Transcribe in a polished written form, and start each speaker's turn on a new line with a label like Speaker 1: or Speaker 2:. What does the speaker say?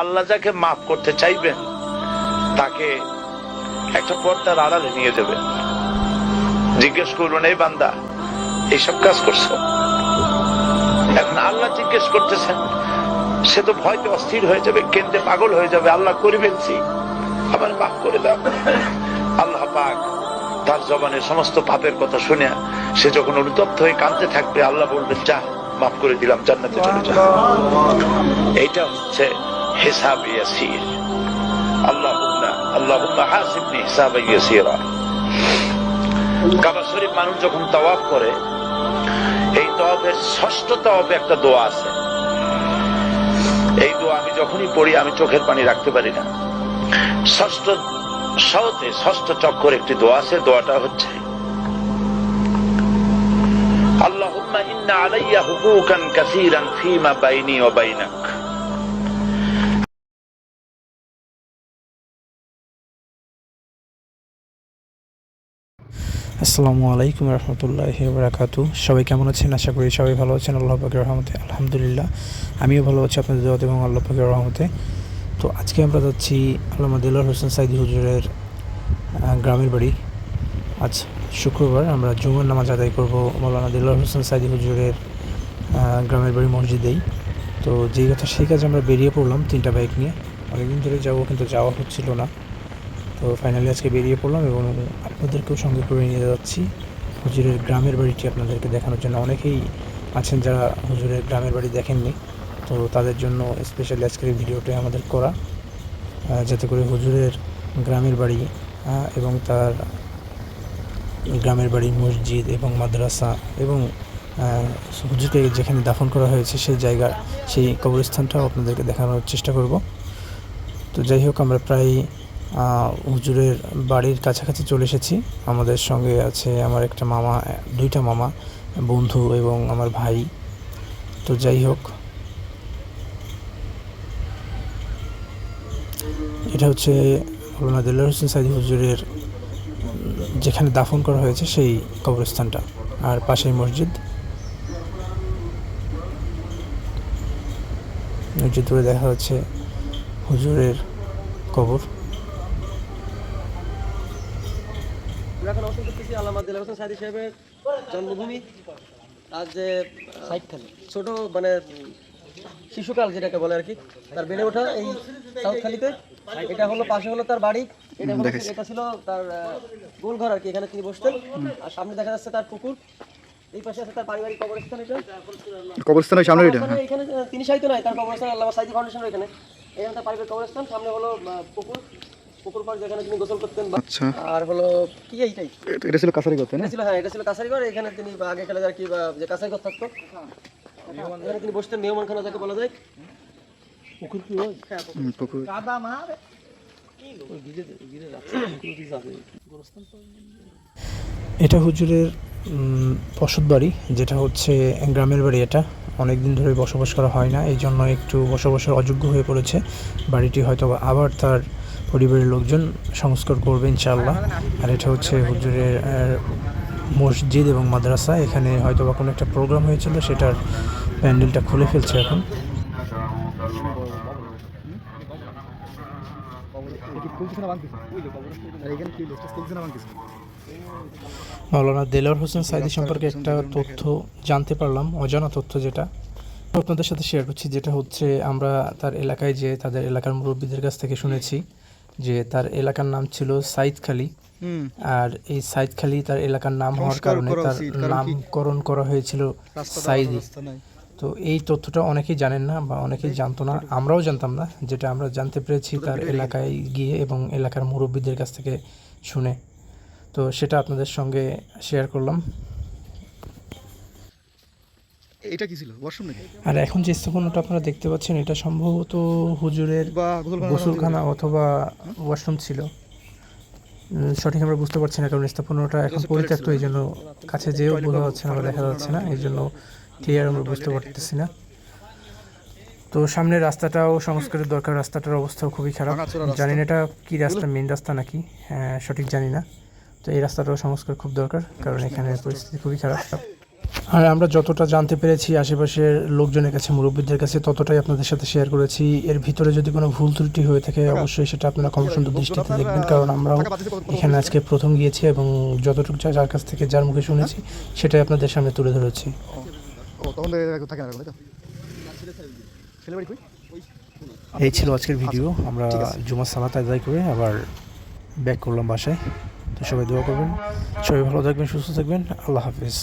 Speaker 1: আল্লাহ যাকে মাফ করতে চাইবেন তাকে একটা পর্দার আড়ালে নিয়ে যাবেন, জিজ্ঞেস করবেন, এই বান্দা এইসব কাজ করছো। এখন আল্লাহ জিজ্ঞেস করতেছেন, সে তো ভয়তে অস্থির হয়ে যাবে, কেন্দ্রে পাগল হয়ে যাবে, আল্লাহ করে ফেলছি, আবার মাফ করে দাও। আল্লাহ পাক তার জবানের সমস্ত পাপের কথা শুনে সে যখন অনুতপ্ত হয়ে কাঁদতে থাকবে, আল্লাহ বলবেন, যা মাফ করে দিলাম, জান্নাতে চলে যা। এইটা হচ্ছে হিসাব ইয়াসির। আল্লাহুম্মা হাসিবনি হিসাবান ইয়াসিরা। কাবা শরীফ মানুষ যখন তাওয়াফ করে, এই তাওয়াফের ষষ্ঠ তাওয়াফে একটা দোয়া আছে। এই দোয়া আমি যখনই পড়ি আমি চোখের পানি রাখতে পারি না। ষষ্ঠ চক্কর একটি দোয়া আছে, দোয়াটা হচ্ছে, আল্লাহুম্মা ইন্না আলাইয়া হুকুকান কাসীরান ফীমা বাইনি ওয়া বাইনাক।
Speaker 2: আসসালামু আলাইকুম রহমতুল্লাহি ওয়া বারাকাতুহু। সবাই কেমন আছেন? আশা করি সবাই ভালো আছেন আল্লাহ পাকের রহমতে। আলহামদুলিল্লাহ, আমিও ভালো আছি আপনাদের দোয়াতে এবং আল্লাহ পাকের রহমতে। তো আজকে আমরা যাচ্ছি আল্লামা দেলোয়ার হোসেন সাইদি হুজুরের গ্রামের বাড়ি। আজ শুক্রবার, আমরা জুমার নামাজ আদায় করব মাওলানা দেলোয়ার হোসেন সাইদি হুজুরের গ্রামের বাড়ি মসজিদেই। তো যেই কথা সেই কাজে আমরা বেরিয়ে পড়লাম 3টা বাইক নিয়ে। অনেকদিন ধরে যাবো, কিন্তু যাওয়া হচ্ছিল না। তো ফাইনালি আজকে বেরিয়ে পড়লাম এবং আপনাদেরকেও সঙ্গে করে নিয়ে যাচ্ছি হুজুরের গ্রামের বাড়িটি আপনাদেরকে দেখানোর জন্য। অনেকেই আছেন যারা হুজুরের গ্রামের বাড়ি দেখেননি, তো তাদের জন্য স্পেশালি আজকের এই ভিডিওটা আমাদের করা, যাতে করে হুজুরের গ্রামের বাড়ি এবং তার গ্রামের বাড়ি, মসজিদ এবং মাদ্রাসা এবং হুজুরকে যেখানে দাফন করা হয়েছে সেই জায়গা, সেই কবরস্থানটাও আপনাদেরকে দেখানোর চেষ্টা করব। তো যাই হোক, আমরা প্রায় হুজুরের বাড়ির কাছাকাছি চলে এসেছি। আমাদের সঙ্গে আছে আমার একটা মামা, 2টা মামা, বন্ধু এবং আমার ভাই। তো যাই হোক, এটা হচ্ছে মাওলানা দেলোয়ার হোসেন সাইদি হুজুরের যেখানে দাফন করা হয়েছে সেই কবরস্থানটা, আর পাশেই মসজিদ। দূরে দেখা যাচ্ছে হুজুরের কবর।
Speaker 3: এখন অবস্থান করতেছি আল্লামা দেলোয়ার হোসেন সাইদি সাহেবের জন্মভূমি। আর যে ছোট মানে শিশুকাল যেটাকে বলে আর কি, তার বেড়ে ওঠা এই সাউথখালীতে। এটা হলো পাশে হলো তার বাড়ি, এটা ছিল তার গোল ঘর আর কি, এখানে তিনি বসতেন। আর সামনে দেখা যাচ্ছে তার পুকুর, এই পাশে আছে তার পারিবারিক কবরস্থান। এটা
Speaker 4: কবরস্থানের সামনে, এটা
Speaker 3: এখানে তিনি সাহিত্য নাই, তার কবরস্থান আল্লামা সাইদি ফাউন্ডেশন, এখানে এখানে তার পারিবারিক কবরস্থান। সামনে হলো পুকুর পাড় যেখানে তিনি গোসল করতেন।
Speaker 4: আচ্ছা,
Speaker 3: আর হলো কি এইটাই,
Speaker 4: এটা ছিল কাছারিঘর, তাই না?
Speaker 3: হ্যাঁ, এটা ছিল কাছারিঘর। এখানে তিনি আগে খেলে আর কি, যে কাছারিঘর থাকতো, এখানে তিনি বসতেন, মেহমানখানা যাকে বলা যায়। পুকুর কি হয়?
Speaker 4: পুকুর।
Speaker 2: এটা হুজুরের বসত বাড়ি, যেটা হচ্ছে গ্রামের বাড়ি। এটা অনেক দিন ধরে বসবাস করা হয় না, এই জন্য একটু বসবাসের অযোগ্য হয়ে পড়েছে বাড়িটি। হয়তো আবার তার পরিবারের লোকজন সংস্কার করবে ইনশাআল্লাহ। আর এটা হচ্ছে হুজুরের মসজিদ এবং মাদ্রাসা। এখানে হয়তো বা কোনো একটা প্রোগ্রাম হয়েছিল, সেটার প্যান্ডেলটা খুলে ফেলছে এখন। মাওলানা দেলোয়ার হোসেন সাইদি সম্পর্কে একটা তথ্য জানতে পারলাম, অজানা তথ্য, যেটা আপনাদের সাথে শেয়ার করছি। যেটা হচ্ছে, আমরা তার এলাকায় যে তাদের এলাকার মুরব্বীদের কাছ থেকে শুনেছি যে তার এলাকার নাম ছিল সাইদখালী। আর এই সাইদখালী তার এলাকার নাম হওয়ার কারণে তার নামকরণ করা হয়েছিল সাইদি। তো এই তথ্যটা অনেকেই জানেন না বা অনেকেই জানতো না, আমরাও জানতাম না। যেটা আমরা জানতে পেরেছি তার এলাকায় গিয়ে এবং এলাকার মুরব্বীদের কাছ থেকে শুনে, তো সেটা আপনাদের সঙ্গে শেয়ার করলাম।
Speaker 4: এটা কি ছিল, ওয়াশরুম নাকি?
Speaker 2: আর এখন যে স্থাপনাটা আপনারা দেখতে পাচ্ছেন, এটা সম্ভবত হুজুরের গোসলখানা অথবা ওয়াশরুম ছিল। সঠিক আমরা বুঝতে পারছি না, কারণ স্থাপনাটা এখন পরিত্যক্ত, এই জন্য কাছে যেও বোঝা যাচ্ছে না বা দেখা যাচ্ছে না, এই জন্য ক্লিয়ার আমরা বুঝতে পারতেছি না। তো সামনের রাস্তাটাও সংস্কারের দরকার, রাস্তাটার অবস্থাও খুবই খারাপ। জানি না এটা কি রাস্তা, মেন রাস্তা নাকি, সঠিক জানি না। তো এই রাস্তাটাও সংস্কার খুব দরকার, কারণ এখানে পরিস্থিতি খুবই খারাপ। আর আমরা যতটা জানতে পেরেছি আশেপাশের লোকজনের কাছে, মুরব্বীদের কাছে, ততটাই আপনাদের সাথে শেয়ার করেছি। এর ভিতরে যদি কোনো ভুল ত্রুটি হয়ে থাকে অবশ্যই সেটা আপনারা ক্ষমাসুন্দর দৃষ্টিতে দেখবেন, কারণ আমরাও এখানে আজকে প্রথম গিয়েছি এবং যতটুকু যার কাছ থেকে যার মুখে শুনেছি সেটাই আপনাদের সামনে তুলে ধরেছি।
Speaker 4: ও তখন থাকে না তাই তো? ছেলে বাড়ি কই?
Speaker 2: এই ছিল আজকের ভিডিও। আমরা জুমার সালাত আদায় করে আবার ব্যাক করলাম বাসায়। তো সবাই দোয়া করবেন, সবাই ভালো থাকবেন, সুস্থ থাকবেন। আল্লাহ হাফিজ।